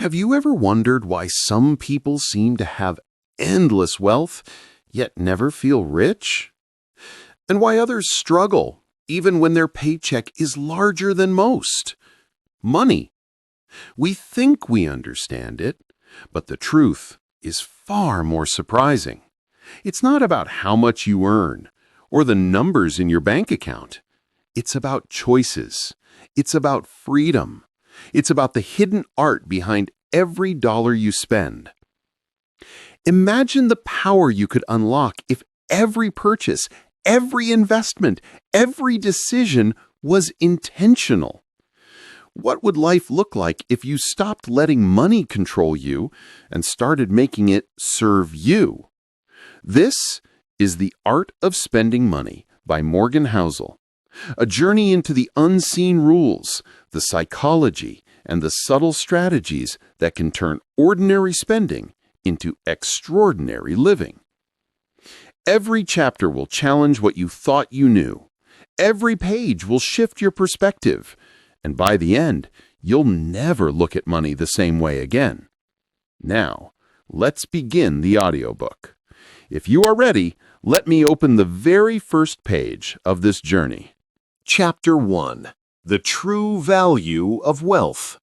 Have you ever wondered why some people seem to have endless wealth, yet never feel rich? And why others struggle, even when their paycheck is larger than most? Money. We think we understand it, but the truth is far more surprising. It's not about how much you earn or the numbers in your bank account. It's about choices. It's about freedom. It's about the hidden art behind every dollar you spend. Imagine the power you could unlock if every purchase, every investment, every decision was intentional. What would life look like if you stopped letting money control you and started making it serve you? This is The Art of Spending Money by Morgan Housel, a journey into the unseen rules, the psychology, and the subtle strategies that can turn ordinary spending into extraordinary living. Every chapter will challenge what you thought you knew. Every page will shift your perspective. And by the end, you'll never look at money the same way again. Now, let's begin the audiobook. If you are ready, let me open the very first page of this journey. Chapter 1. The True Value of Wealth.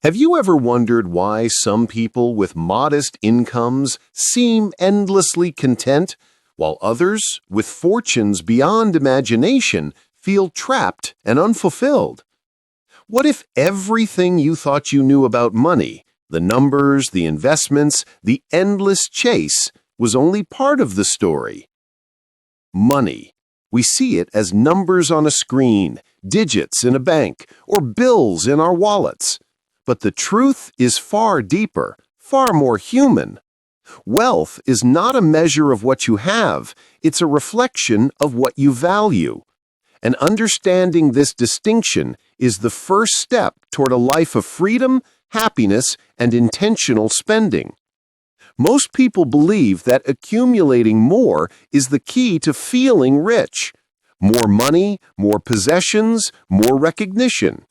Have you ever wondered why some people with modest incomes seem endlessly content, while others with fortunes beyond imagination feel trapped and unfulfilled? What if everything you thought you knew about money, the numbers, the investments, the endless chase, was only part of the story? Money. We see it as numbers on a screen, digits in a bank, or bills in our wallets. But the truth is far deeper, far more human. Wealth is not a measure of what you have, it's a reflection of what you value. And understanding this distinction is the first step toward a life of freedom, happiness, and intentional spending. Most people believe that accumulating more is the key to feeling rich. More money, more possessions, more recognition.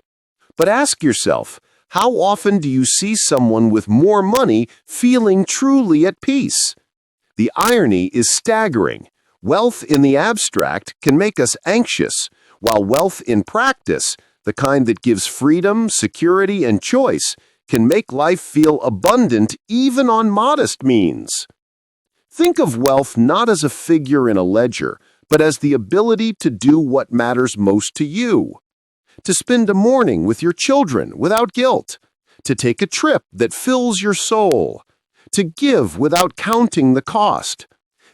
But ask yourself, how often do you see someone with more money feeling truly at peace? The irony is staggering. Wealth in the abstract can make us anxious, while wealth in practice, the kind that gives freedom, security, and choice, can make life feel abundant even on modest means. Think of wealth not as a figure in a ledger, but as the ability to do what matters most to you. To spend a morning with your children without guilt, to take a trip that fills your soul, to give without counting the cost.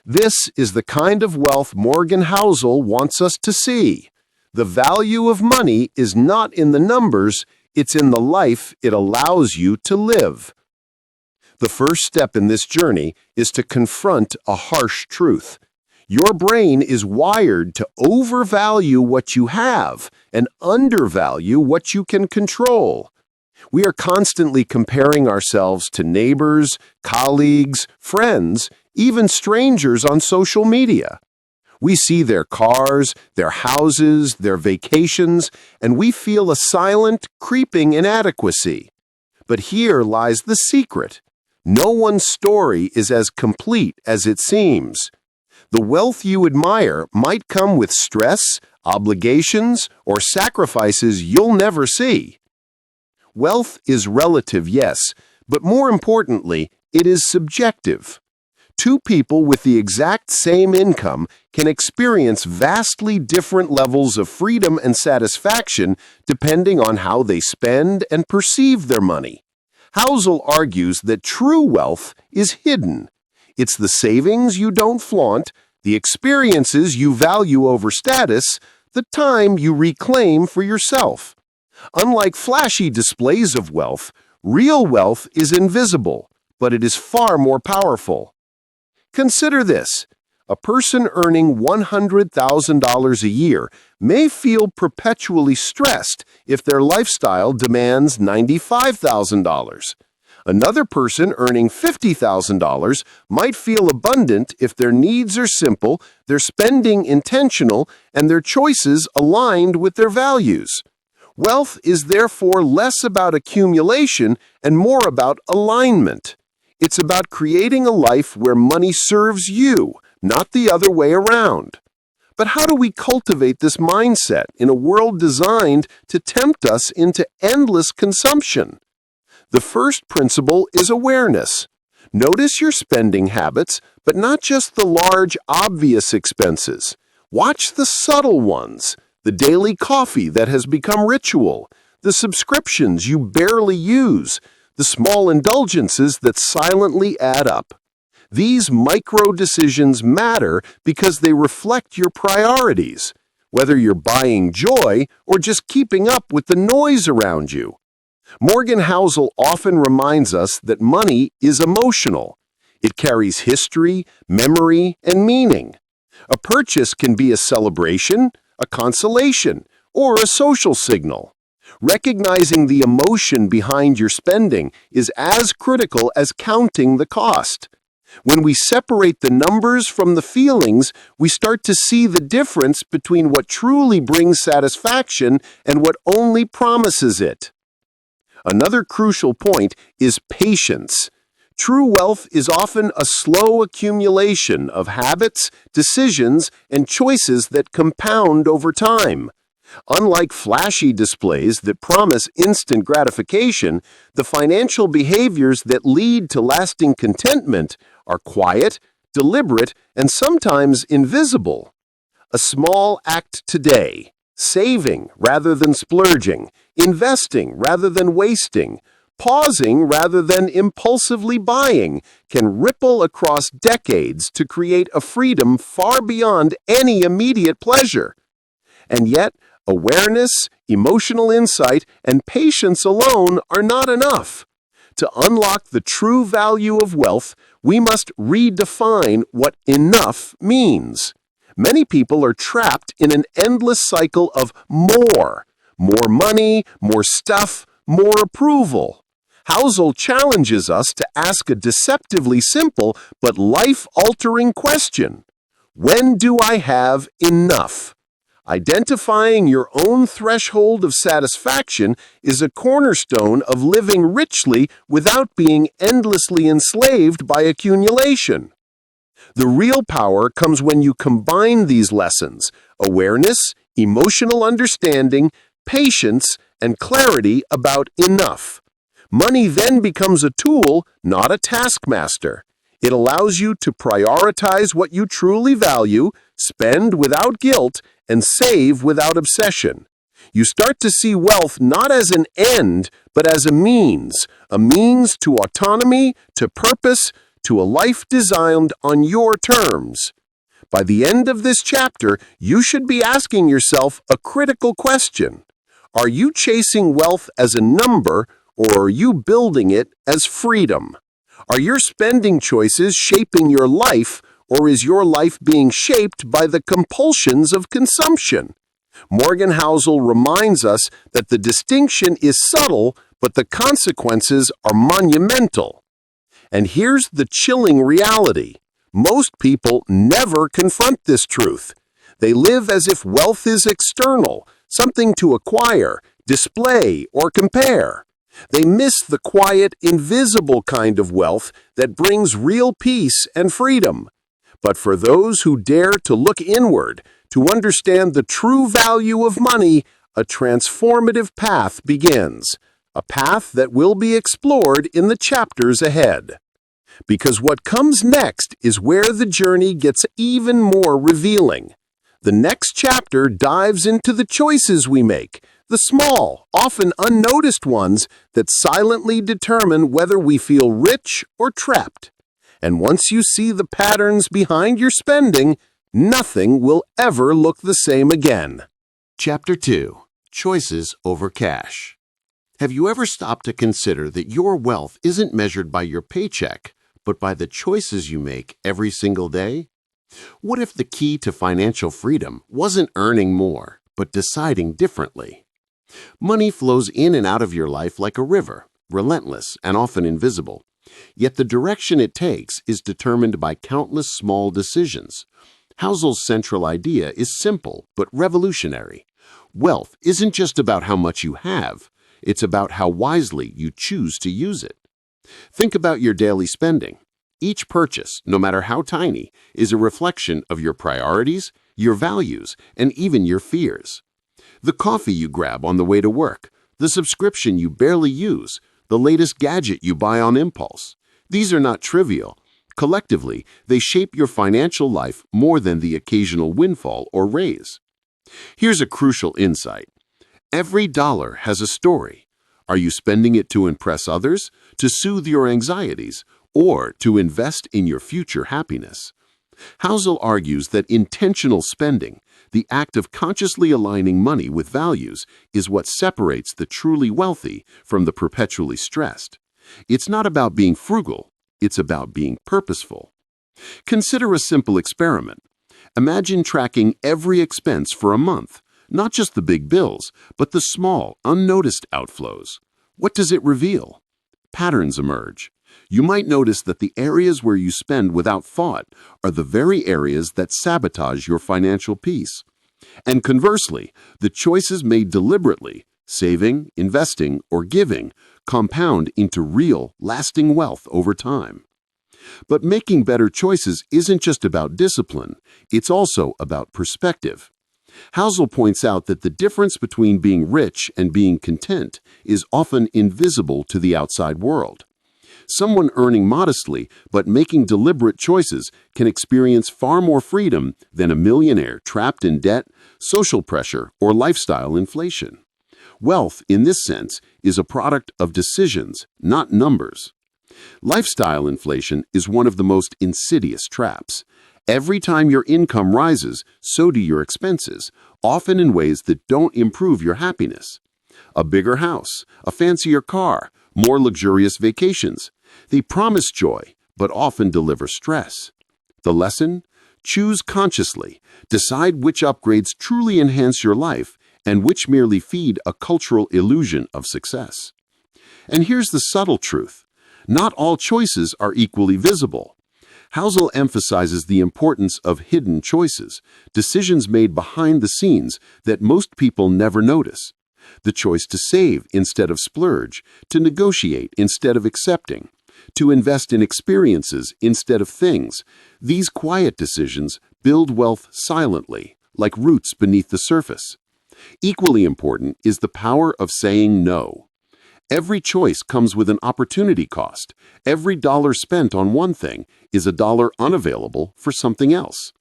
This is the kind of wealth Morgan Housel wants us to see. The value of money is not in the numbers, it's in the life it allows you to live. The first step in this journey is to confront a harsh truth. Your brain is wired to overvalue what you have and undervalue what you can control. We are constantly comparing ourselves to neighbors, colleagues, friends, even strangers on social media. We see their cars, their houses, their vacations, and we feel a silent, creeping inadequacy. But here lies the secret. No one's story is as complete as it seems. The wealth you admire might come with stress, obligations, or sacrifices you'll never see. Wealth is relative, yes, but more importantly, it is subjective. Two people with the exact same income can experience vastly different levels of freedom and satisfaction depending on how they spend and perceive their money. Housel argues that true wealth is hidden. It's the savings you don't flaunt, the experiences you value over status, the time you reclaim for yourself. Unlike flashy displays of wealth, real wealth is invisible, but it is far more powerful. Consider this. A person earning $100,000 a year may feel perpetually stressed if their lifestyle demands $95,000. Another person earning $50,000 might feel abundant if their needs are simple, their spending intentional, and their choices aligned with their values. Wealth is therefore less about accumulation and more about alignment. It's about creating a life where money serves you, not the other way around. But how do we cultivate this mindset in a world designed to tempt us into endless consumption? The first principle is awareness. Notice your spending habits, but not just the large, obvious expenses. Watch the subtle ones, the daily coffee that has become ritual, the subscriptions you barely use, the small indulgences that silently add up. These micro decisions matter because they reflect your priorities, whether you're buying joy or just keeping up with the noise around you. Morgan Housel often reminds us that money is emotional. It carries history, memory, and meaning. A purchase can be a celebration, a consolation, or a social signal. Recognizing the emotion behind your spending is as critical as counting the cost. When we separate the numbers from the feelings, we start to see the difference between what truly brings satisfaction and what only promises it. Another crucial point is patience. True wealth is often a slow accumulation of habits, decisions, and choices that compound over time. Unlike flashy displays that promise instant gratification, the financial behaviors that lead to lasting contentment are quiet, deliberate, and sometimes invisible. A small act today, saving rather than splurging, investing rather than wasting, pausing rather than impulsively buying, can ripple across decades to create a freedom far beyond any immediate pleasure. And yet, awareness, emotional insight, and patience alone are not enough. To unlock the true value of wealth, we must redefine what enough means. Many people are trapped in an endless cycle of more money, more stuff, more approval. Housel challenges us to ask a deceptively simple but life-altering question. When do I have enough? Identifying your own threshold of satisfaction is a cornerstone of living richly without being endlessly enslaved by accumulation. The real power comes when you combine these lessons: awareness, emotional understanding, patience, and clarity about enough. Money then becomes a tool, not a taskmaster. It allows you to prioritize what you truly value, spend without guilt, and save without obsession. You start to see wealth not as an end, but as a means to autonomy, to purpose, to a life designed on your terms. By the end of this chapter, you should be asking yourself a critical question. Are you chasing wealth as a number, or are you building it as freedom? Are your spending choices shaping your life, or is your life being shaped by the compulsions of consumption? Morgan Housel reminds us that the distinction is subtle, but the consequences are monumental. And here's the chilling reality. Most people never confront this truth. They live as if wealth is external, something to acquire, display, or compare. They miss the quiet, invisible kind of wealth that brings real peace and freedom. But for those who dare to look inward, to understand the true value of money, a transformative path begins, a path that will be explored in the chapters ahead. Because what comes next is where the journey gets even more revealing. The next chapter dives into the choices we make, the small, often unnoticed ones that silently determine whether we feel rich or trapped. And once you see the patterns behind your spending, nothing will ever look the same again. Chapter 2. Choices over cash. Have you ever stopped to consider that your wealth isn't measured by your paycheck, but by the choices you make every single day? What if the key to financial freedom wasn't earning more, but deciding differently? Money flows in and out of your life like a river, relentless and often invisible. Yet the direction it takes is determined by countless small decisions. Housel's central idea is simple but revolutionary. Wealth isn't just about how much you have, it's about how wisely you choose to use it. Think about your daily spending. Each purchase, no matter how tiny, is a reflection of your priorities, your values, and even your fears. The coffee you grab on the way to work, the subscription you barely use, the latest gadget you buy on impulse. These are not trivial. Collectively, they shape your financial life more than the occasional windfall or raise. Here's a crucial insight. Every dollar has a story. Are you spending it to impress others, to soothe your anxieties, or to invest in your future happiness? Housel argues that intentional spending, the act of consciously aligning money with values, is what separates the truly wealthy from the perpetually stressed. It's not about being frugal, it's about being purposeful. Consider a simple experiment. Imagine tracking every expense for a month, not just the big bills, but the small, unnoticed outflows. What does it reveal? Patterns emerge. You might notice that the areas where you spend without thought are the very areas that sabotage your financial peace. And conversely, the choices made deliberately, saving, investing, or giving, compound into real, lasting wealth over time. But making better choices isn't just about discipline, it's also about perspective. Housel points out that the difference between being rich and being content is often invisible to the outside world. Someone earning modestly but making deliberate choices can experience far more freedom than a millionaire trapped in debt, social pressure, or lifestyle inflation. Wealth, in this sense, is a product of decisions, not numbers. Lifestyle inflation is one of the most insidious traps. Every time your income rises, so do your expenses, often in ways that don't improve your happiness. A bigger house, a fancier car, more luxurious vacations. They promise joy, but often deliver stress. The lesson? Choose consciously. Decide which upgrades truly enhance your life and which merely feed a cultural illusion of success. And here's the subtle truth. Not all choices are equally visible. Housel emphasizes the importance of hidden choices, decisions made behind the scenes that most people never notice. The choice to save instead of splurge, to negotiate instead of accepting, to invest in experiences instead of things. These quiet decisions build wealth silently, like roots beneath the surface. Equally important is the power of saying no. Every choice comes with an opportunity cost. Every dollar spent on one thing is a dollar unavailable for something else.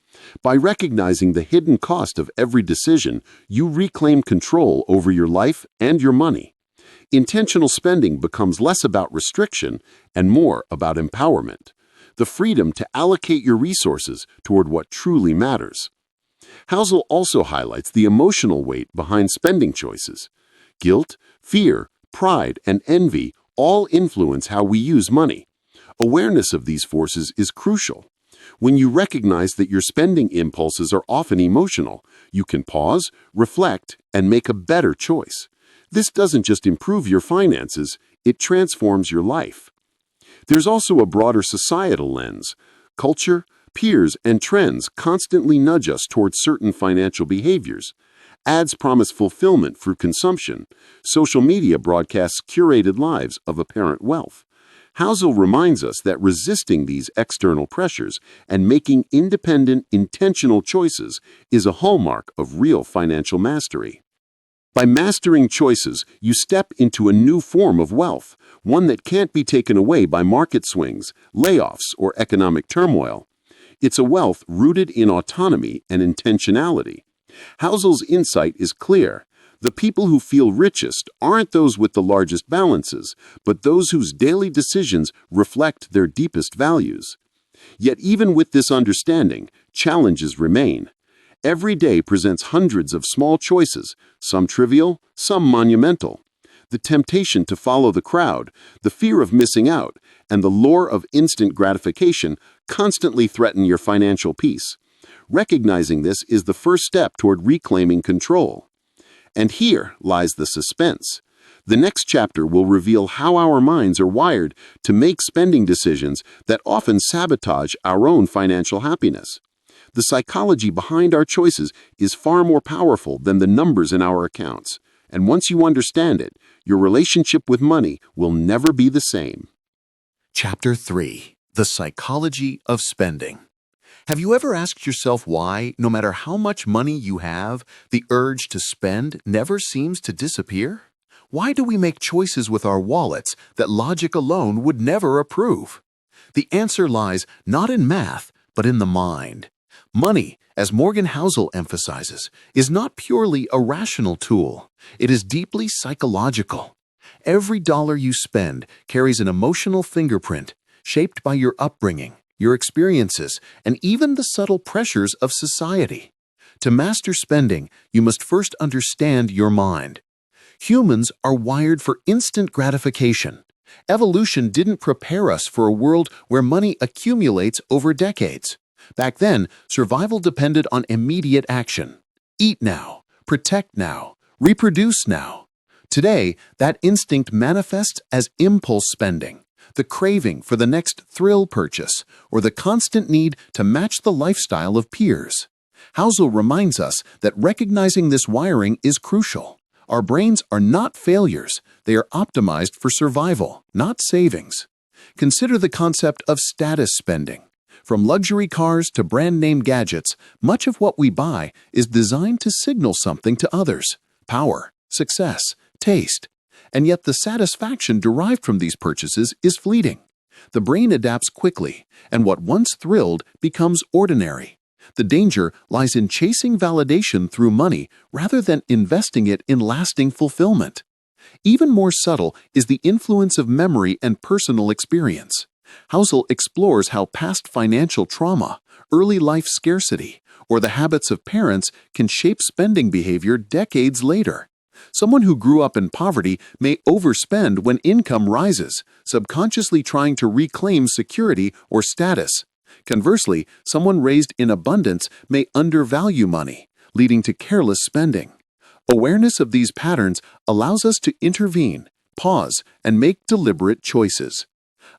By recognizing the hidden cost of every decision, you reclaim control over your life and your money. Intentional spending becomes less about restriction and more about empowerment, the freedom to allocate your resources toward what truly matters. Housel also highlights the emotional weight behind spending choices. Guilt, fear, pride, and envy all influence how we use money. Awareness of these forces is crucial. When you recognize that your spending impulses are often emotional, you can pause, reflect, and make a better choice. This doesn't just improve your finances, it transforms your life. There's also a broader societal lens. Culture, peers, and trends constantly nudge us towards certain financial behaviors. Ads promise fulfillment through consumption. Social media broadcasts curated lives of apparent wealth. Housel reminds us that resisting these external pressures and making independent, intentional choices is a hallmark of real financial mastery. By mastering choices, you step into a new form of wealth, one that can't be taken away by market swings, layoffs, or economic turmoil. It's a wealth rooted in autonomy and intentionality. Housel's insight is clear. The people who feel richest aren't those with the largest balances, but those whose daily decisions reflect their deepest values. Yet even with this understanding, challenges remain. Every day presents hundreds of small choices, some trivial, some monumental. The temptation to follow the crowd, the fear of missing out, and the lure of instant gratification constantly threaten your financial peace. Recognizing this is the first step toward reclaiming control. And here lies the suspense. The next chapter will reveal how our minds are wired to make spending decisions that often sabotage our own financial happiness. The psychology behind our choices is far more powerful than the numbers in our accounts. And once you understand it, your relationship with money will never be the same. Chapter 3: The Psychology of Spending. Have you ever asked yourself why, no matter how much money you have, the urge to spend never seems to disappear? Why do we make choices with our wallets that logic alone would never approve? The answer lies not in math, but in the mind. Money, as Morgan Housel emphasizes, is not purely a rational tool. It is deeply psychological. Every dollar you spend carries an emotional fingerprint, shaped by your upbringing, your experiences, and even the subtle pressures of society. To master spending, you must first understand your mind. Humans are wired for instant gratification. Evolution didn't prepare us for a world where money accumulates over decades. Back then, survival depended on immediate action. Eat now, protect now, reproduce now. Today, that instinct manifests as impulse spending, the craving for the next thrill purchase, or the constant need to match the lifestyle of peers. Housel reminds us that recognizing this wiring is crucial. Our brains are not failures. They are optimized for survival, not savings. Consider the concept of status spending. From luxury cars to brand-name gadgets, much of what we buy is designed to signal something to others: power, success, taste. And yet the satisfaction derived from these purchases is fleeting. The brain adapts quickly, and what once thrilled becomes ordinary. The danger lies in chasing validation through money rather than investing it in lasting fulfillment. Even more subtle is the influence of memory and personal experience. Housel explores how past financial trauma, early life scarcity, or the habits of parents can shape spending behavior decades later. Someone who grew up in poverty may overspend when income rises, subconsciously trying to reclaim security or status. Conversely, someone raised in abundance may undervalue money, leading to careless spending. Awareness of these patterns allows us to intervene, pause, and make deliberate choices.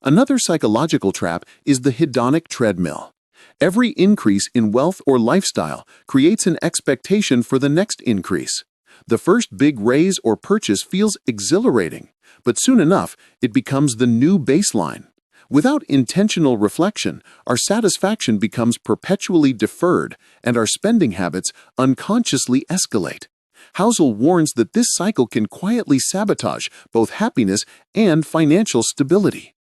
Another psychological trap is the hedonic treadmill. Every increase in wealth or lifestyle creates an expectation for the next increase. The first big raise or purchase feels exhilarating, but soon enough, it becomes the new baseline. Without intentional reflection, our satisfaction becomes perpetually deferred, and our spending habits unconsciously escalate. Housel warns that this cycle can quietly sabotage both happiness and financial stability.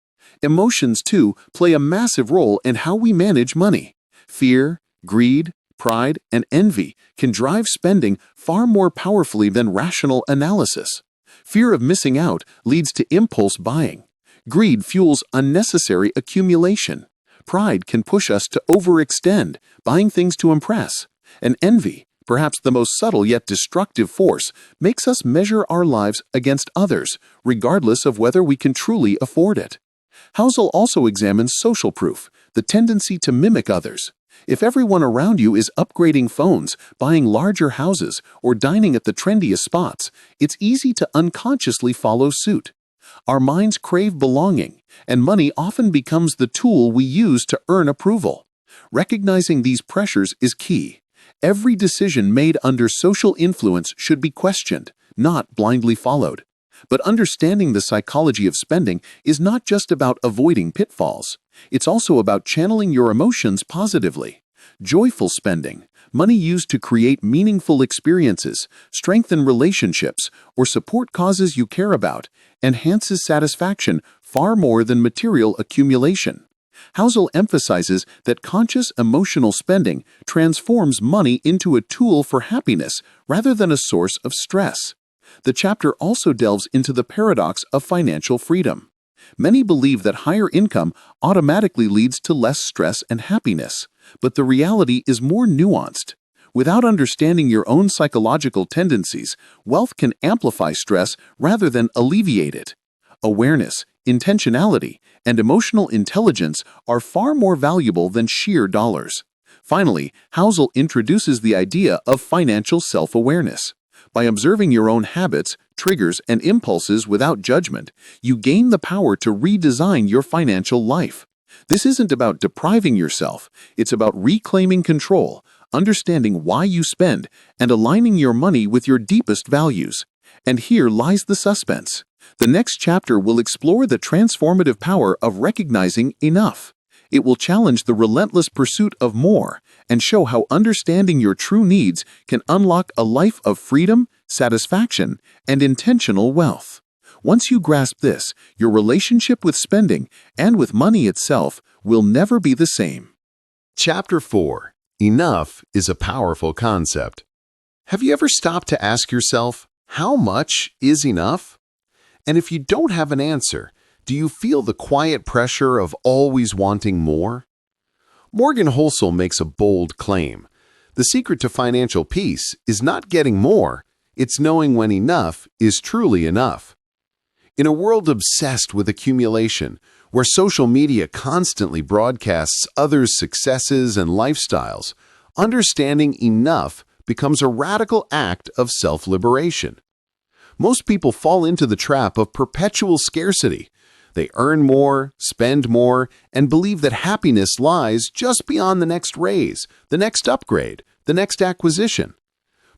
Emotions, too, play a massive role in how we manage money. Fear, greed, pride, and envy can drive spending far more powerfully than rational analysis. Fear of missing out leads to impulse buying. Greed fuels unnecessary accumulation. Pride can push us to overextend, buying things to impress. And envy, perhaps the most subtle yet destructive force, makes us measure our lives against others, regardless of whether we can truly afford it. Housel also examines social proof, the tendency to mimic others. If everyone around you is upgrading phones, buying larger houses, or dining at the trendiest spots, it's easy to unconsciously follow suit. Our minds crave belonging, and money often becomes the tool we use to earn approval. Recognizing these pressures is key. Every decision made under social influence should be questioned, not blindly followed. But understanding the psychology of spending is not just about avoiding pitfalls. It's also about channeling your emotions positively. Joyful spending, money used to create meaningful experiences, strengthen relationships, or support causes you care about, enhances satisfaction far more than material accumulation. Housel emphasizes that conscious emotional spending transforms money into a tool for happiness rather than a source of stress. The chapter also delves into the paradox of financial freedom. Many believe that higher income automatically leads to less stress and happiness, but the reality is more nuanced. Without understanding your own psychological tendencies, wealth can amplify stress rather than alleviate it. Awareness, intentionality, and emotional intelligence are far more valuable than sheer dollars. Finally, Housel introduces the idea of financial self-awareness. By observing your own habits, triggers, and impulses without judgment, you gain the power to redesign your financial life. This isn't about depriving yourself, it's about reclaiming control, understanding why you spend, and aligning your money with your deepest values. And here lies the suspense. The next chapter will explore the transformative power of recognizing enough. It will challenge the relentless pursuit of more and show how understanding your true needs can unlock a life of freedom, satisfaction, and intentional wealth. Once you grasp this, your relationship with spending and with money itself will never be the same. Chapter 4. Enough is a powerful concept. Have you ever stopped to ask yourself, how much is enough? And if you don't have an answer, do you feel the quiet pressure of always wanting more? Morgan Housel makes a bold claim. The secret to financial peace is not getting more, it's knowing when enough is truly enough. In a world obsessed with accumulation, where social media constantly broadcasts others' successes and lifestyles, understanding enough becomes a radical act of self-liberation. Most people fall into the trap of perpetual scarcity. They earn more, spend more, and believe that happiness lies just beyond the next raise, the next upgrade, the next acquisition.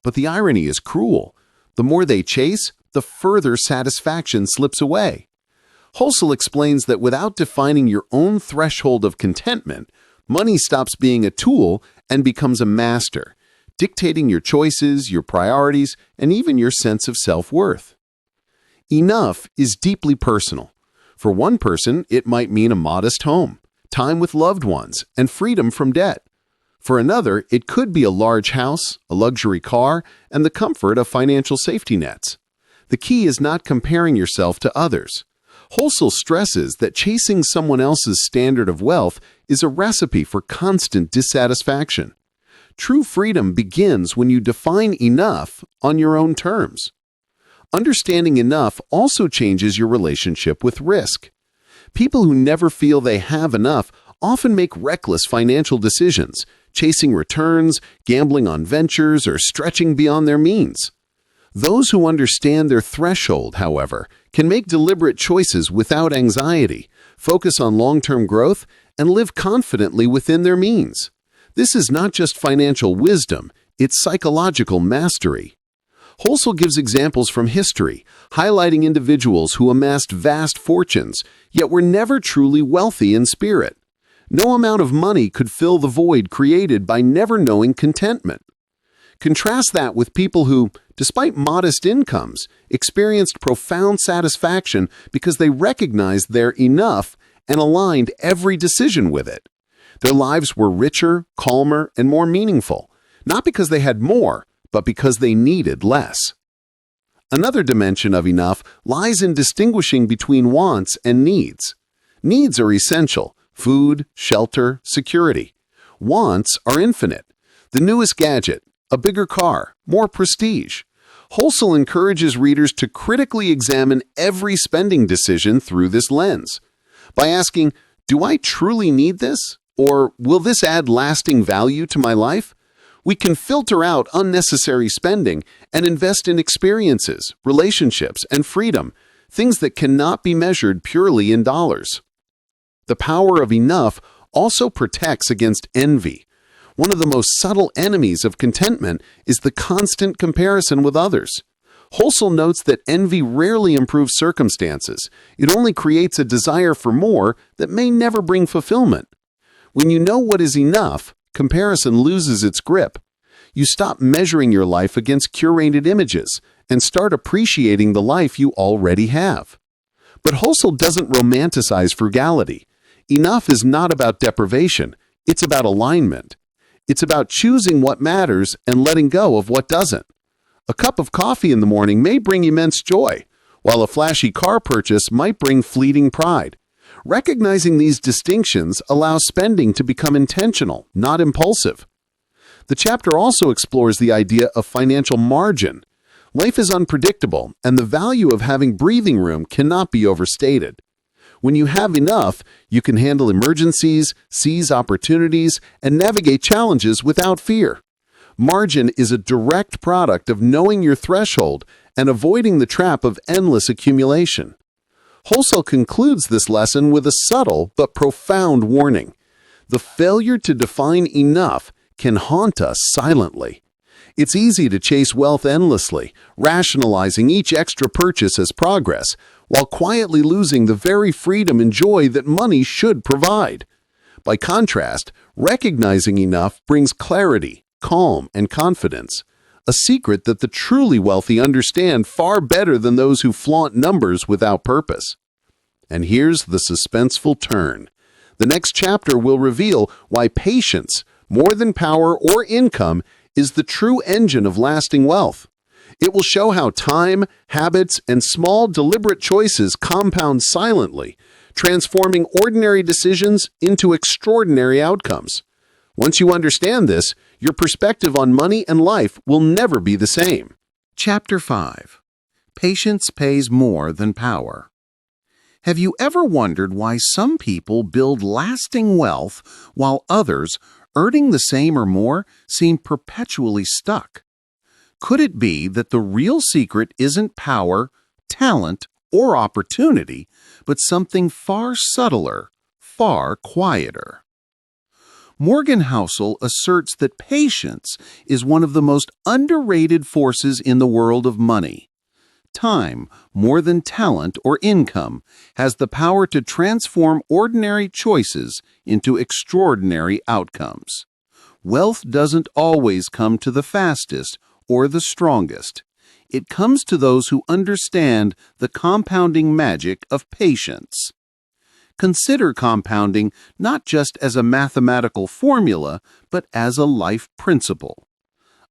But the irony is cruel. The more they chase, the further satisfaction slips away. Housel explains that without defining your own threshold of contentment, money stops being a tool and becomes a master, dictating your choices, your priorities, and even your sense of self-worth. Enough is deeply personal. For one person, it might mean a modest home, time with loved ones, and freedom from debt. For another, it could be a large house, a luxury car, and the comfort of financial safety nets. The key is not comparing yourself to others. Housel stresses that chasing someone else's standard of wealth is a recipe for constant dissatisfaction. True freedom begins when you define enough on your own terms. Understanding enough also changes your relationship with risk. People who never feel they have enough often make reckless financial decisions, chasing returns, gambling on ventures, or stretching beyond their means. Those who understand their threshold, however, can make deliberate choices without anxiety, focus on long-term growth, and live confidently within their means. This is not just financial wisdom, it's psychological mastery. Housel gives examples from history, highlighting individuals who amassed vast fortunes, yet were never truly wealthy in spirit. No amount of money could fill the void created by never knowing contentment. Contrast that with people who, despite modest incomes, experienced profound satisfaction because they recognized their enough and aligned every decision with it. Their lives were richer, calmer, and more meaningful, not because they had more, but because they needed less. Another dimension of enough lies in distinguishing between wants and needs. Needs are essential: food, shelter, security. Wants are infinite: the newest gadget, a bigger car, more prestige. Housel encourages readers to critically examine every spending decision through this lens. By asking, do I truly need this? Or will this add lasting value to my life? We can filter out unnecessary spending and invest in experiences, relationships, and freedom, things that cannot be measured purely in dollars. The power of enough also protects against envy. One of the most subtle enemies of contentment is the constant comparison with others. Housel notes that envy rarely improves circumstances. It only creates a desire for more that may never bring fulfillment. When you know what is enough, comparison loses its grip. You stop measuring your life against curated images and start appreciating the life you already have. But Housel doesn't romanticize frugality. Enough is not about deprivation. It's about alignment. It's about choosing what matters and letting go of what doesn't. A cup of coffee in the morning may bring immense joy, while a flashy car purchase might bring fleeting pride. Recognizing these distinctions allows spending to become intentional, not impulsive. The chapter also explores the idea of financial margin. Life is unpredictable, and the value of having breathing room cannot be overstated. When you have enough, you can handle emergencies, seize opportunities, and navigate challenges without fear. Margin is a direct product of knowing your threshold and avoiding the trap of endless accumulation. Wholesale concludes this lesson with a subtle but profound warning. The failure to define enough can haunt us silently. It's easy to chase wealth endlessly, rationalizing each extra purchase as progress, while quietly losing the very freedom and joy that money should provide. By contrast, recognizing enough brings clarity, calm, and confidence, a secret that the truly wealthy understand far better than those who flaunt numbers without purpose. And here's the suspenseful turn. The next chapter will reveal why patience, more than power or income, is the true engine of lasting wealth. It will show how time, habits, and small, deliberate choices compound silently, transforming ordinary decisions into extraordinary outcomes. Once you understand this, your perspective on money and life will never be the same. Chapter 5. Patience Pays More Than Power. Have you ever wondered why some people build lasting wealth while others, earning the same or more, seem perpetually stuck? Could it be that the real secret isn't power, talent, or opportunity, but something far subtler, far quieter? Morgan Housel asserts that patience is one of the most underrated forces in the world of money. Time, more than talent or income, has the power to transform ordinary choices into extraordinary outcomes. Wealth doesn't always come to the fastest or the strongest. It comes to those who understand the compounding magic of patience. Consider compounding not just as a mathematical formula, but as a life principle.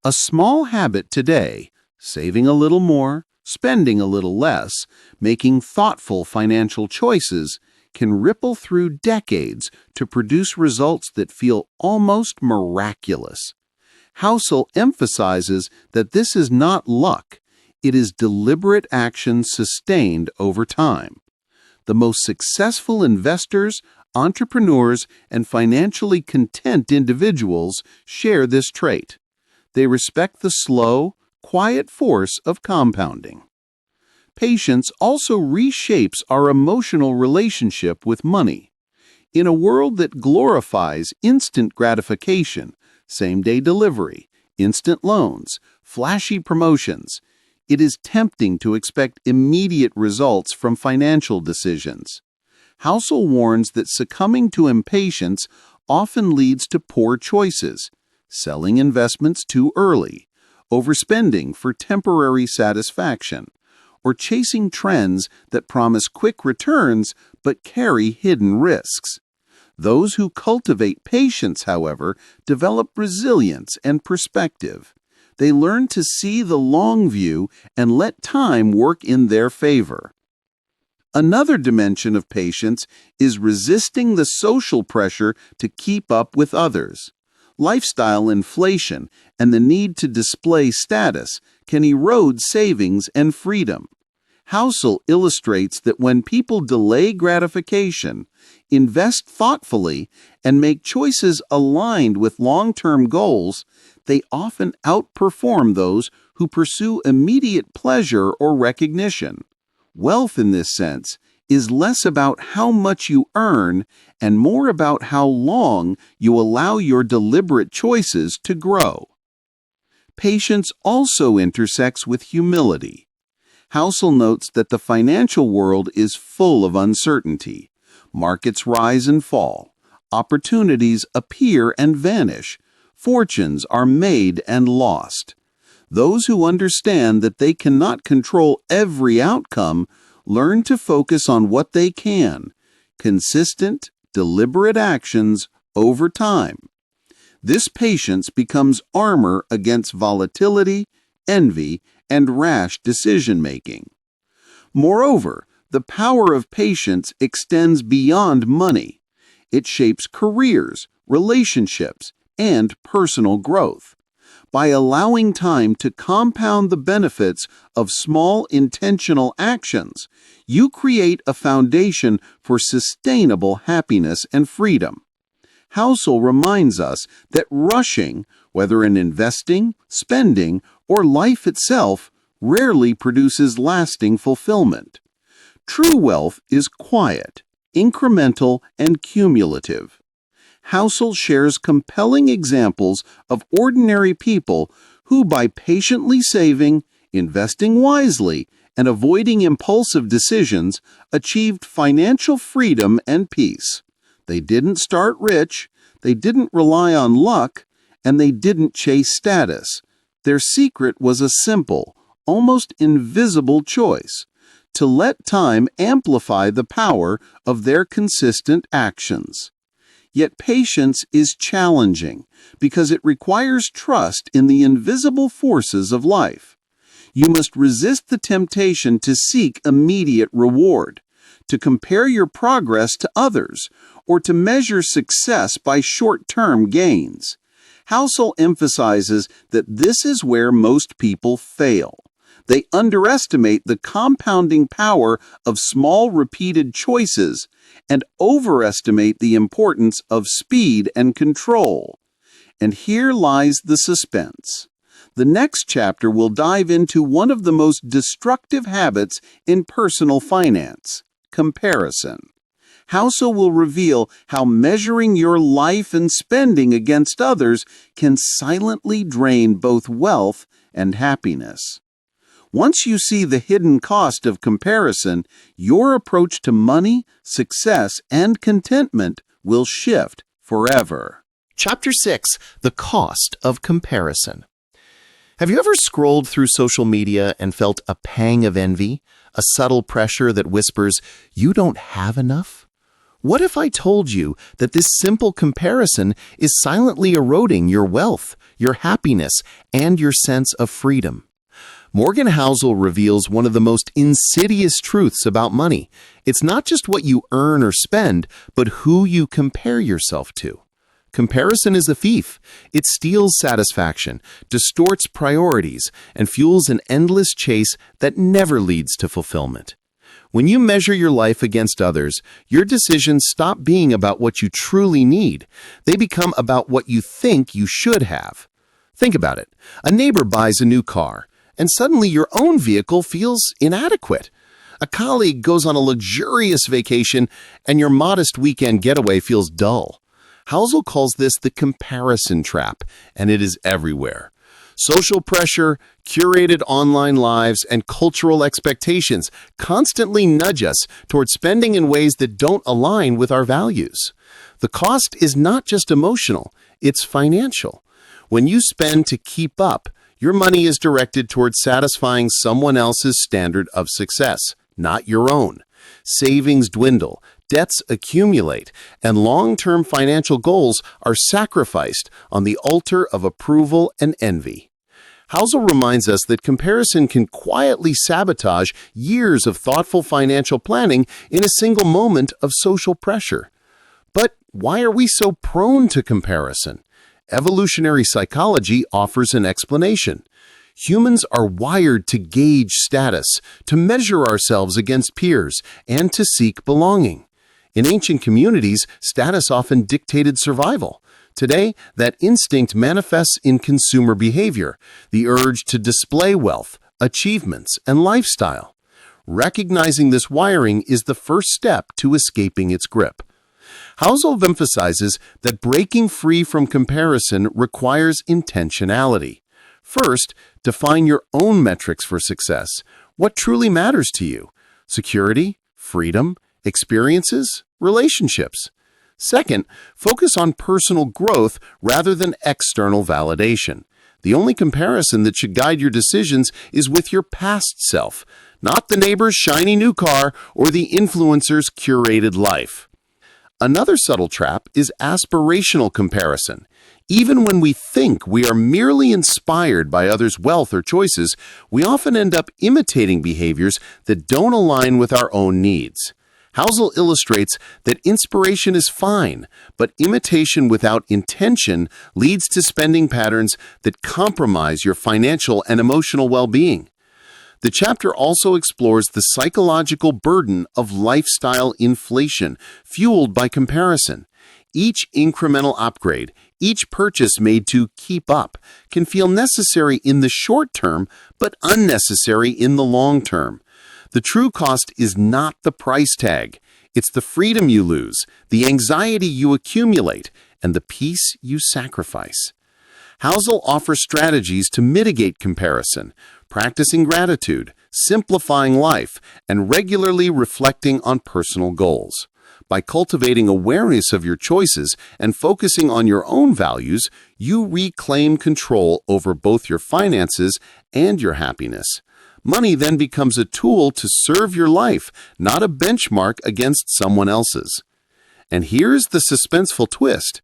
A small habit today, saving a little more, spending a little less, making thoughtful financial choices, can ripple through decades to produce results that feel almost miraculous. Housel emphasizes that this is not luck, it is deliberate action sustained over time. The most successful investors, entrepreneurs, and financially content individuals share this trait. They respect the slow, quiet force of compounding. Patience also reshapes our emotional relationship with money. In a world that glorifies instant gratification, same-day delivery, instant loans, flashy promotions, it is tempting to expect immediate results from financial decisions. Housel warns that succumbing to impatience often leads to poor choices, selling investments too early, overspending for temporary satisfaction, or chasing trends that promise quick returns but carry hidden risks. Those who cultivate patience, however, develop resilience and perspective. They learn to see the long view and let time work in their favor. Another dimension of patience is resisting the social pressure to keep up with others. Lifestyle inflation and the need to display status can erode savings and freedom. Housel illustrates that when people delay gratification, invest thoughtfully, and make choices aligned with long-term goals, they often outperform those who pursue immediate pleasure or recognition. Wealth, in this sense, is less about how much you earn and more about how long you allow your deliberate choices to grow. Patience also intersects with humility. Housel notes that the financial world is full of uncertainty. Markets rise and fall. Opportunities appear and vanish. Fortunes are made and lost. Those who understand that they cannot control every outcome learn to focus on what they can, consistent, deliberate actions over time. This patience becomes armor against volatility, envy, and rash decision-making. Moreover, the power of patience extends beyond money. It shapes careers, relationships, and personal growth. By allowing time to compound the benefits of small intentional actions, you create a foundation for sustainable happiness and freedom. Housel reminds us that rushing, whether in investing, spending, or life itself, rarely produces lasting fulfillment. True wealth is quiet, incremental, and cumulative. Housel shares compelling examples of ordinary people who, by patiently saving, investing wisely, and avoiding impulsive decisions, achieved financial freedom and peace. They didn't start rich, they didn't rely on luck, and they didn't chase status. Their secret was a simple, almost invisible choice: to let time amplify the power of their consistent actions. Yet patience is challenging because it requires trust in the invisible forces of life. You must resist the temptation to seek immediate reward, to compare your progress to others, or to measure success by short-term gains. Housel emphasizes that this is where most people fail. They underestimate the compounding power of small repeated choices and overestimate the importance of speed and control. And here lies the suspense. The next chapter will dive into one of the most destructive habits in personal finance: comparison. Housel will reveal how measuring your life and spending against others can silently drain both wealth and happiness. Once you see the hidden cost of comparison, your approach to money, success, and contentment will shift forever. Chapter 6: The Cost of Comparison. Have you ever scrolled through social media and felt a pang of envy, a subtle pressure that whispers, "You don't have enough"? What if I told you that this simple comparison is silently eroding your wealth, your happiness, and your sense of freedom? Morgan Housel reveals one of the most insidious truths about money. It's not just what you earn or spend, but who you compare yourself to. Comparison is a thief. It steals satisfaction, distorts priorities, and fuels an endless chase that never leads to fulfillment. When you measure your life against others, your decisions stop being about what you truly need. They become about what you think you should have. Think about it. A neighbor buys a new car, and suddenly your own vehicle feels inadequate. A colleague goes on a luxurious vacation, and your modest weekend getaway feels dull. Housel calls this the comparison trap, and it is everywhere. Social pressure, curated online lives, and cultural expectations constantly nudge us toward spending in ways that don't align with our values. The cost is not just emotional, it's financial. When you spend to keep up, your money is directed toward satisfying someone else's standard of success, not your own. Savings dwindle, debts accumulate, and long-term financial goals are sacrificed on the altar of approval and envy. Housel reminds us that comparison can quietly sabotage years of thoughtful financial planning in a single moment of social pressure. But why are we so prone to comparison? Evolutionary psychology offers an explanation. Humans are wired to gauge status, to measure ourselves against peers, and to seek belonging. In ancient communities, status often dictated survival. Today, that instinct manifests in consumer behavior, the urge to display wealth, achievements, and lifestyle. Recognizing this wiring is the first step to escaping its grip. Housel emphasizes that breaking free from comparison requires intentionality. First, define your own metrics for success. What truly matters to you? Security, freedom, experiences, relationships. Second, focus on personal growth rather than external validation. The only comparison that should guide your decisions is with your past self, not the neighbor's shiny new car or the influencer's curated life. Another subtle trap is aspirational comparison. Even when we think we are merely inspired by others' wealth or choices, we often end up imitating behaviors that don't align with our own needs. Housel illustrates that inspiration is fine, but imitation without intention leads to spending patterns that compromise your financial and emotional well-being. The chapter also explores the psychological burden of lifestyle inflation, fueled by comparison. Each incremental upgrade, each purchase made to keep up, can feel necessary in the short term, but unnecessary in the long term. The true cost is not the price tag. It's the freedom you lose, the anxiety you accumulate, and the peace you sacrifice. Housel offers strategies to mitigate comparison, practicing gratitude, simplifying life, and regularly reflecting on personal goals. By cultivating awareness of your choices and focusing on your own values, you reclaim control over both your finances and your happiness. Money then becomes a tool to serve your life, not a benchmark against someone else's. And here's the suspenseful twist.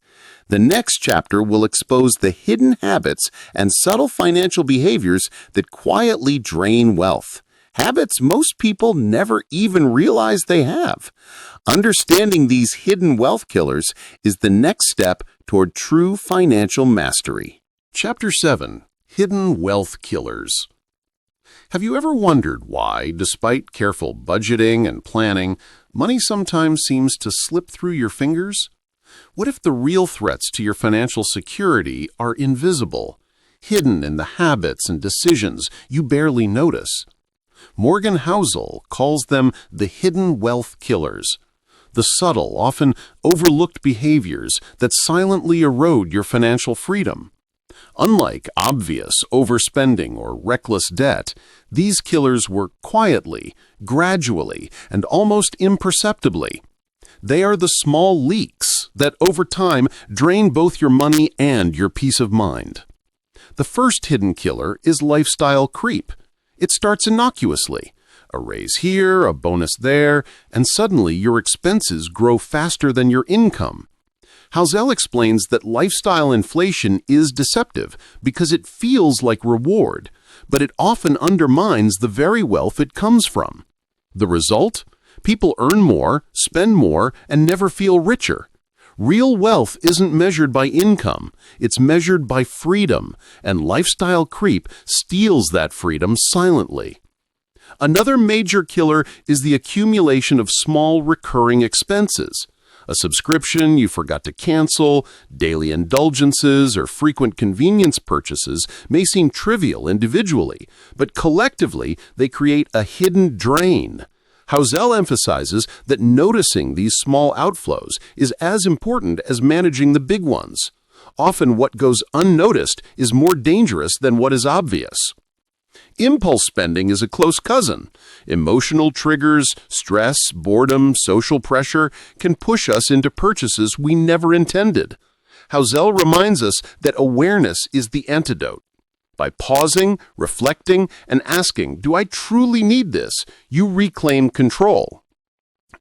The next chapter will expose the hidden habits and subtle financial behaviors that quietly drain wealth. Habits most people never even realize they have. Understanding these hidden wealth killers is the next step toward true financial mastery. Chapter 7. Hidden Wealth Killers. Have you ever wondered why, despite careful budgeting and planning, money sometimes seems to slip through your fingers? What if the real threats to your financial security are invisible, hidden in the habits and decisions you barely notice? Morgan Housel calls them the hidden wealth killers, the subtle, often overlooked behaviors that silently erode your financial freedom. Unlike obvious overspending or reckless debt, these killers work quietly, gradually, and almost imperceptibly. They are the small leaks that, over time, drain both your money and your peace of mind. The first hidden killer is lifestyle creep. It starts innocuously. A raise here, a bonus there, and suddenly your expenses grow faster than your income. Housel explains that lifestyle inflation is deceptive because it feels like reward, but it often undermines the very wealth it comes from. The result? People earn more, spend more, and never feel richer. Real wealth isn't measured by income, it's measured by freedom, and lifestyle creep steals that freedom silently. Another major killer is the accumulation of small recurring expenses. A subscription you forgot to cancel, daily indulgences, or frequent convenience purchases may seem trivial individually, but collectively they create a hidden drain. Housel emphasizes that noticing these small outflows is as important as managing the big ones. Often what goes unnoticed is more dangerous than what is obvious. Impulse spending is a close cousin. Emotional triggers, stress, boredom, social pressure can push us into purchases we never intended. Housel reminds us that awareness is the antidote. By pausing, reflecting, and asking, "Do I truly need this?" you reclaim control.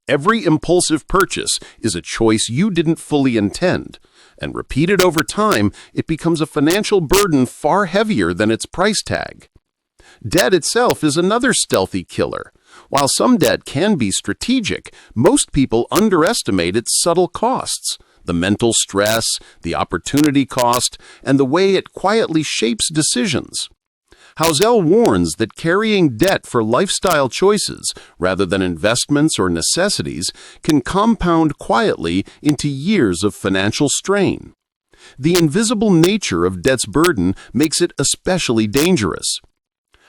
Every impulsive purchase is a choice you didn't fully intend, and repeated over time, it becomes a financial burden far heavier than its price tag. Debt itself is another stealthy killer. While some debt can be strategic, most people underestimate its subtle costs. The mental stress, the opportunity cost, and the way it quietly shapes decisions. Housel warns that carrying debt for lifestyle choices, rather than investments or necessities, can compound quietly into years of financial strain. The invisible nature of debt's burden makes it especially dangerous.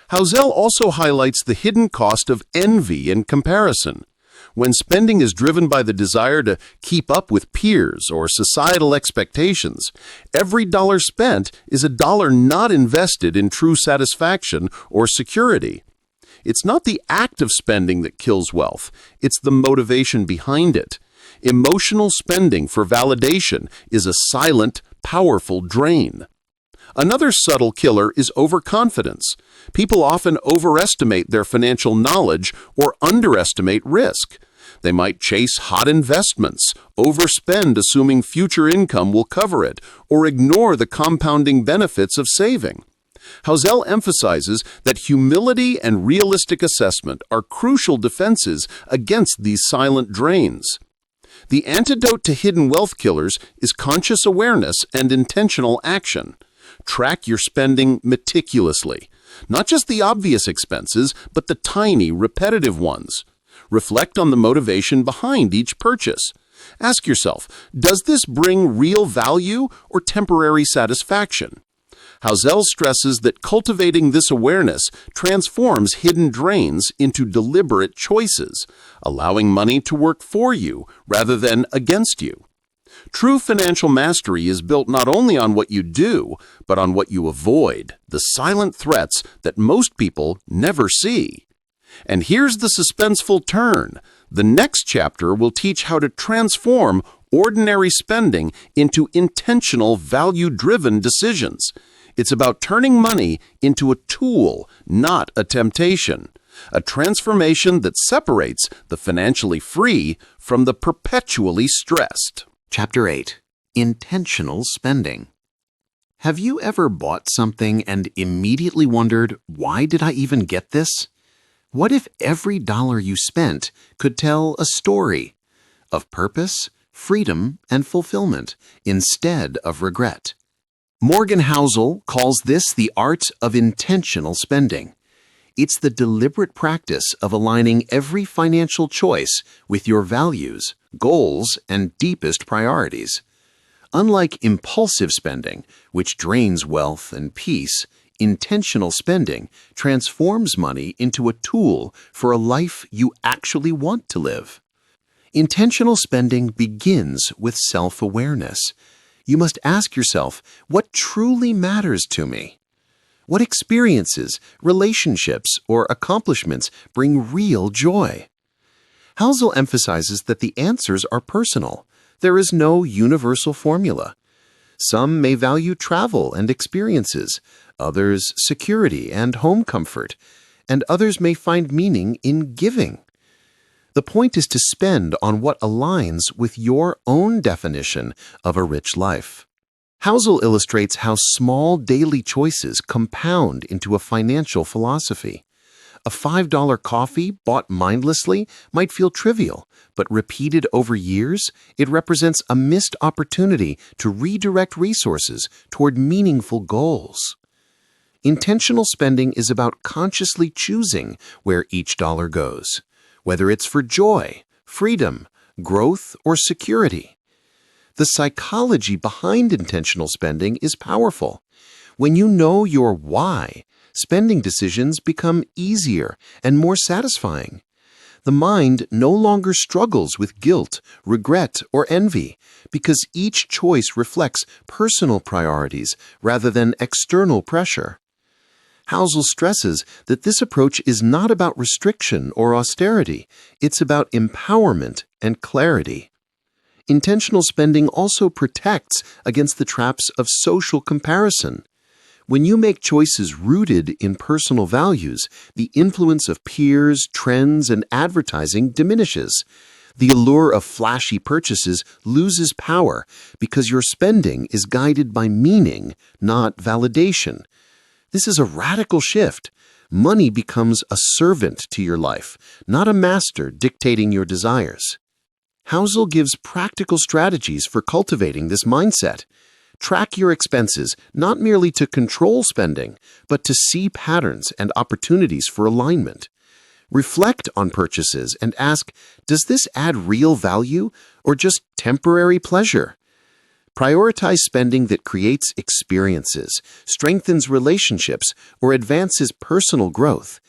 Housel also highlights the hidden cost of envy and comparison. When spending is driven by the desire to keep up with peers or societal expectations, every dollar spent is a dollar not invested in true satisfaction or security. It's not the act of spending that kills wealth, it's the motivation behind it. Emotional spending for validation is a silent, powerful drain. Another subtle killer is overconfidence. People often overestimate their financial knowledge or underestimate risk. They might chase hot investments, overspend assuming future income will cover it, or ignore the compounding benefits of saving. Housel emphasizes that humility and realistic assessment are crucial defenses against these silent drains. The antidote to hidden wealth killers is conscious awareness and intentional action. Track your spending meticulously, not just the obvious expenses, but the tiny, repetitive ones. Reflect on the motivation behind each purchase. Ask yourself, does this bring real value or temporary satisfaction? Housel stresses that cultivating this awareness transforms hidden drains into deliberate choices, allowing money to work for you rather than against you. True financial mastery is built not only on what you do, but on what you avoid, the silent threats that most people never see. And here's the suspenseful turn. The next chapter will teach how to transform ordinary spending into intentional, value-driven decisions. It's about turning money into a tool, not a temptation. A transformation that separates the financially free from the perpetually stressed. Chapter 8. Intentional Spending. Have you ever bought something and immediately wondered, why did I even get this? What if every dollar you spent could tell a story of purpose, freedom, and fulfillment instead of regret? Morgan Housel calls this the art of intentional spending. It's the deliberate practice of aligning every financial choice with your values, goals, and deepest priorities. Unlike impulsive spending, which drains wealth and peace, intentional spending transforms money into a tool for a life you actually want to live. Intentional spending begins with self-awareness. You must ask yourself, what truly matters to me? What experiences, relationships, or accomplishments bring real joy? Housel emphasizes that the answers are personal. There is no universal formula. Some may value travel and experiences, others security and home comfort, and others may find meaning in giving. The point is to spend on what aligns with your own definition of a rich life. Housel illustrates how small daily choices compound into a financial philosophy. A $5 coffee bought mindlessly might feel trivial, but repeated over years, it represents a missed opportunity to redirect resources toward meaningful goals. Intentional spending is about consciously choosing where each dollar goes, whether it's for joy, freedom, growth, or security. The psychology behind intentional spending is powerful. When you know your why, spending decisions become easier and more satisfying. The mind no longer struggles with guilt, regret, or envy because each choice reflects personal priorities rather than external pressure. Housel stresses that this approach is not about restriction or austerity, it's about empowerment and clarity. Intentional spending also protects against the traps of social comparison. When you make choices rooted in personal values, the influence of peers, trends, and advertising diminishes. The allure of flashy purchases loses power because your spending is guided by meaning, not validation. This is a radical shift. Money becomes a servant to your life, not a master dictating your desires. Housel gives practical strategies for cultivating this mindset. Track your expenses, not merely to control spending, but to see patterns and opportunities for alignment. Reflect on purchases and ask, does this add real value or just temporary pleasure? Prioritize spending that creates experiences, strengthens relationships, or advances personal growth.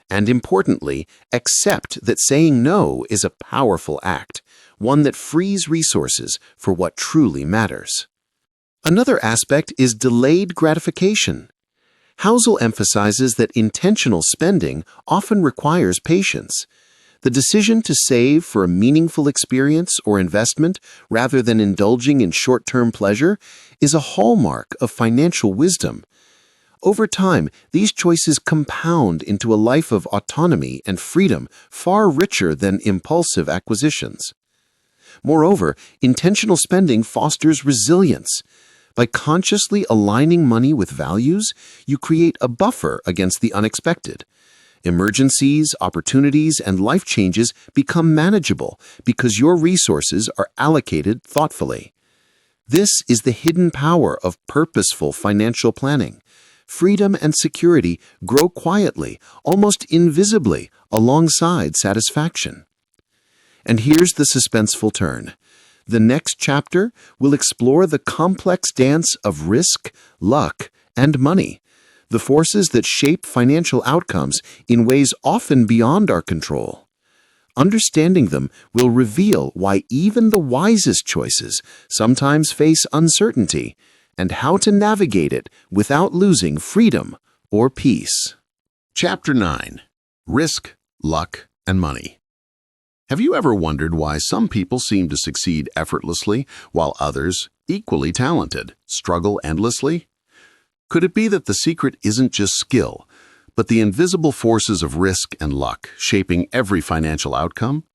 And importantly, accept that saying no is a powerful act, one that frees resources for what truly matters. Another aspect is delayed gratification. Housel emphasizes that intentional spending often requires patience. The decision to save for a meaningful experience or investment rather than indulging in short-term pleasure is a hallmark of financial wisdom. Over time, these choices compound into a life of autonomy and freedom far richer than impulsive acquisitions. Moreover, intentional spending fosters resilience. By consciously aligning money with values, you create a buffer against the unexpected. Emergencies, opportunities, and life changes become manageable because your resources are allocated thoughtfully. This is the hidden power of purposeful financial planning. Freedom and security grow quietly, almost invisibly, alongside satisfaction. And here's the suspenseful turn. The next chapter will explore the complex dance of risk, luck, and money, the forces that shape financial outcomes in ways often beyond our control. Understanding them will reveal why even the wisest choices sometimes face uncertainty and how to navigate it without losing freedom or peace. Chapter 9. Risk, Luck, and Money. Have you ever wondered why some people seem to succeed effortlessly while others, equally talented, struggle endlessly? Could it be that the secret isn't just skill, but the invisible forces of risk and luck shaping every financial outcome?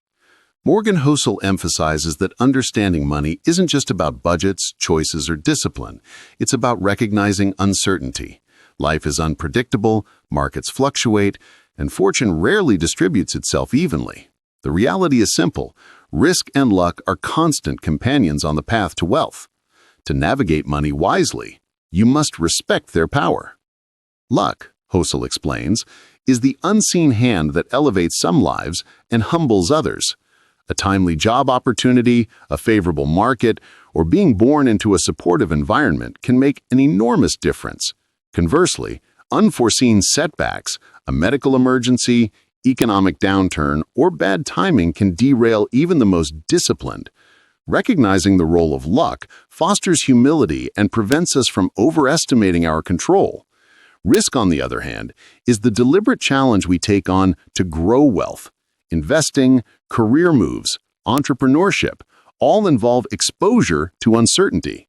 Morgan Housel emphasizes that understanding money isn't just about budgets, choices, or discipline. It's about recognizing uncertainty. Life is unpredictable, markets fluctuate, and fortune rarely distributes itself evenly. The reality is simple. Risk and luck are constant companions on the path to wealth. To navigate money wisely, you must respect their power. Luck, Housel explains, is the unseen hand that elevates some lives and humbles others. A timely job opportunity, a favorable market, or being born into a supportive environment can make an enormous difference. Conversely, unforeseen setbacks, a medical emergency, economic downturn, or bad timing can derail even the most disciplined. Recognizing the role of luck fosters humility and prevents us from overestimating our control. Risk, on the other hand, is the deliberate challenge we take on to grow wealth. Investing, career moves, entrepreneurship all involve exposure to uncertainty.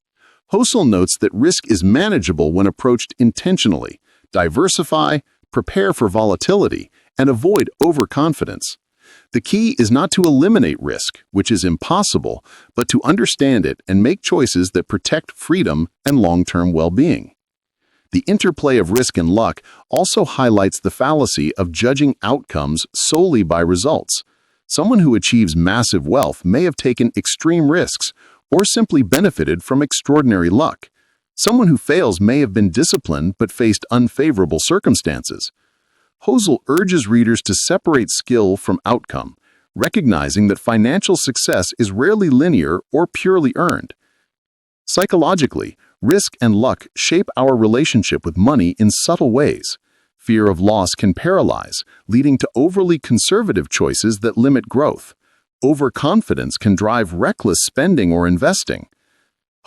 Housel notes that risk is manageable when approached intentionally. Diversify, prepare for volatility, and avoid overconfidence. The key is not to eliminate risk, which is impossible, but to understand it and make choices that protect freedom and long-term well-being. The interplay of risk and luck also highlights the fallacy of judging outcomes solely by results. Someone who achieves massive wealth may have taken extreme risks or simply benefited from extraordinary luck. Someone who fails may have been disciplined but faced unfavorable circumstances. Housel urges readers to separate skill from outcome, recognizing that financial success is rarely linear or purely earned. Psychologically, risk and luck shape our relationship with money in subtle ways. Fear of loss can paralyze, leading to overly conservative choices that limit growth. Overconfidence can drive reckless spending or investing.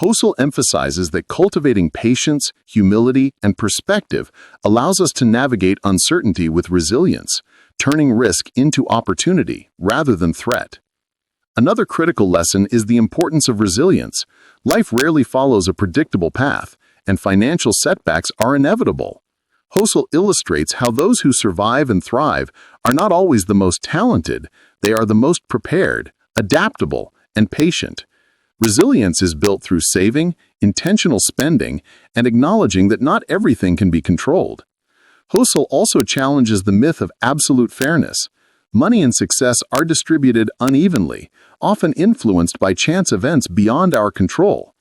Housel emphasizes that cultivating patience, humility, and perspective allows us to navigate uncertainty with resilience, turning risk into opportunity rather than threat. Another critical lesson is the importance of resilience. Life rarely follows a predictable path, and financial setbacks are inevitable. Housel illustrates how those who survive and thrive are not always the most talented, they are the most prepared, adaptable, and patient. Resilience is built through saving, intentional spending, and acknowledging that not everything can be controlled. Housel also challenges the myth of absolute fairness. Money and success are distributed unevenly, often influenced by chance events beyond our control.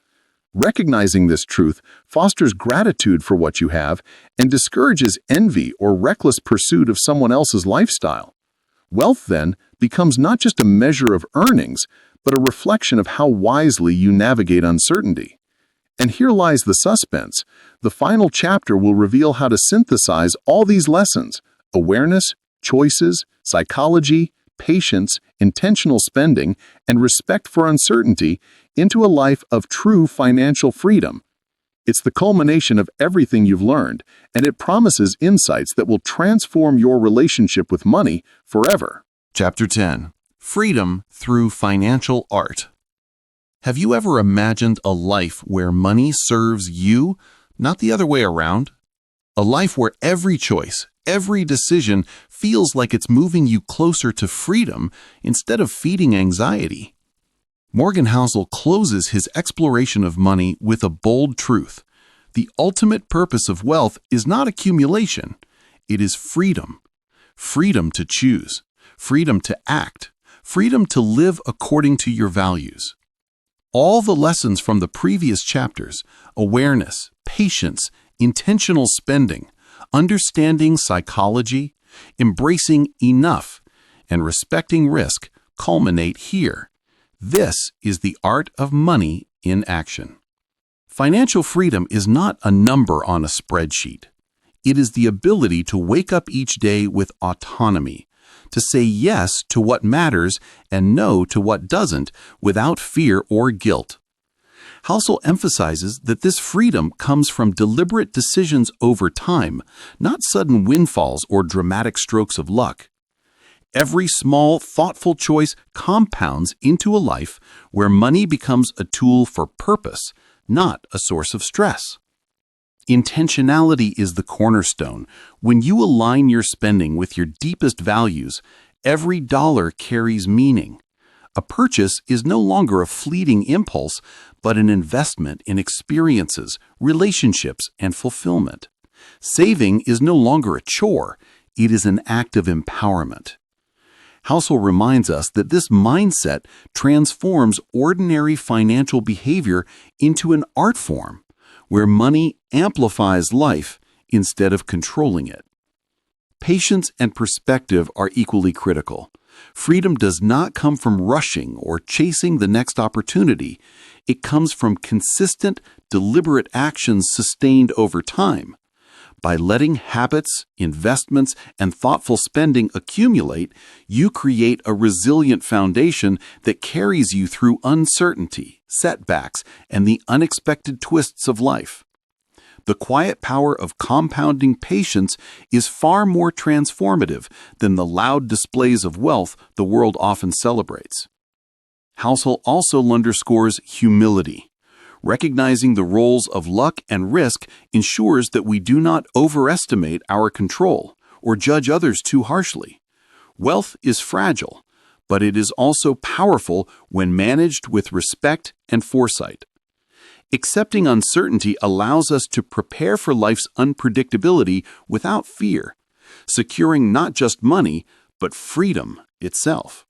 Recognizing this truth fosters gratitude for what you have and discourages envy or reckless pursuit of someone else's lifestyle. Wealth, then, becomes not just a measure of earnings, but a reflection of how wisely you navigate uncertainty. And here lies the suspense. The final chapter will reveal how to synthesize all these lessons: awareness, choices, psychology, patience, intentional spending, and respect for uncertainty into a life of true financial freedom. It's the culmination of everything you've learned, and it promises insights that will transform your relationship with money forever. Chapter 10. Freedom through Financial Art. Have you ever imagined a life where money serves you, not the other way around? A life where every choice, every decision feels like it's moving you closer to freedom instead of feeding anxiety. Morgan Housel closes his exploration of money with a bold truth. The ultimate purpose of wealth is not accumulation. It is freedom. Freedom to choose. Freedom to act. Freedom to live according to your values. All the lessons from the previous chapters, awareness, patience, intentional spending, understanding psychology, embracing enough, and respecting risk culminate here. This is the art of money in action. Financial freedom is not a number on a spreadsheet. It is the ability to wake up each day with autonomy, to say yes to what matters and no to what doesn't without fear or guilt. Housel emphasizes that this freedom comes from deliberate decisions over time, not sudden windfalls or dramatic strokes of luck. Every small, thoughtful choice compounds into a life where money becomes a tool for purpose, not a source of stress. Intentionality is the cornerstone. When you align your spending with your deepest values, every dollar carries meaning. A purchase is no longer a fleeting impulse, but an investment in experiences, relationships, and fulfillment. Saving is no longer a chore, it is an act of empowerment. Housel reminds us that this mindset transforms ordinary financial behavior into an art form, where money amplifies life instead of controlling it. Patience and perspective are equally critical. Freedom does not come from rushing or chasing the next opportunity. It comes from consistent, deliberate actions sustained over time. By letting habits, investments, and thoughtful spending accumulate, you create a resilient foundation that carries you through uncertainty, setbacks, and the unexpected twists of life. The quiet power of compounding patience is far more transformative than the loud displays of wealth the world often celebrates. Housel also underscores humility. Recognizing the roles of luck and risk ensures that we do not overestimate our control or judge others too harshly. Wealth is fragile, but it is also powerful when managed with respect and foresight. Accepting uncertainty allows us to prepare for life's unpredictability without fear, securing not just money, but freedom itself.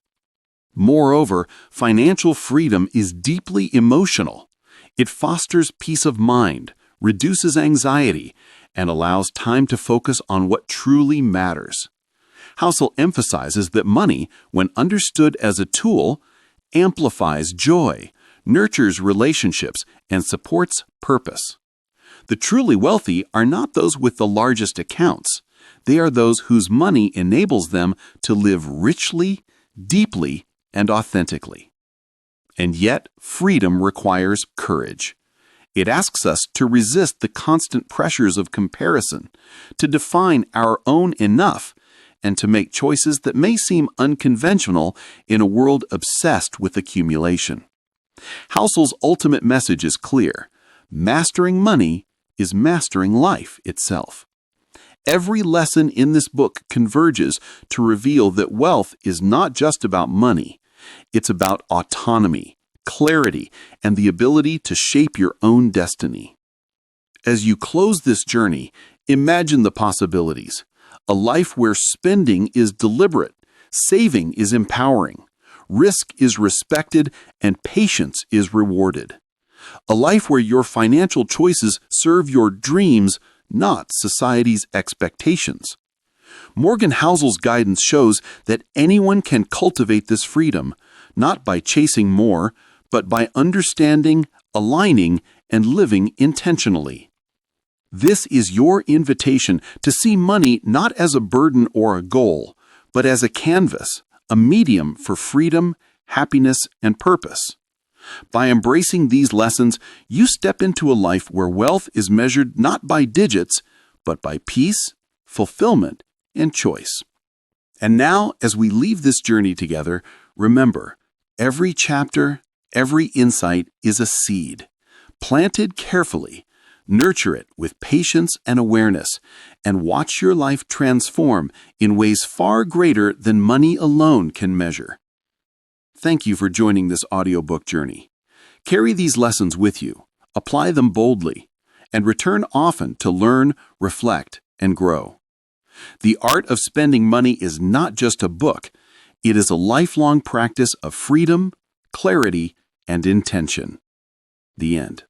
Moreover, financial freedom is deeply emotional. It fosters peace of mind, reduces anxiety, and allows time to focus on what truly matters. Housel emphasizes that money, when understood as a tool, amplifies joy, nurtures relationships, and supports purpose. The truly wealthy are not those with the largest accounts. They are those whose money enables them to live richly, deeply, and authentically. And yet, freedom requires courage. It asks us to resist the constant pressures of comparison, to define our own enough, and to make choices that may seem unconventional in a world obsessed with accumulation. Housel's ultimate message is clear. Mastering money is mastering life itself. Every lesson in this book converges to reveal that wealth is not just about money. It's about autonomy, clarity, and the ability to shape your own destiny. As you close this journey, imagine the possibilities. A life where spending is deliberate, saving is empowering, risk is respected, and patience is rewarded. A life where your financial choices serve your dreams, not society's expectations. Morgan Housel's guidance shows that anyone can cultivate this freedom, not by chasing more, but by understanding, aligning, and living intentionally. This is your invitation to see money not as a burden or a goal, but as a canvas, a medium for freedom, happiness, and purpose. By embracing these lessons, you step into a life where wealth is measured not by digits, but by peace, fulfillment, and choice. And now, as we leave this journey together, remember, every chapter, every insight is a seed. Planted carefully, nurture it with patience and awareness, and watch your life transform in ways far greater than money alone can measure. Thank you for joining this audiobook journey. Carry these lessons with you, apply them boldly, and return often to learn, reflect, and grow. The Art of Spending Money is not just a book, it is a lifelong practice of freedom, clarity, and intention. The end.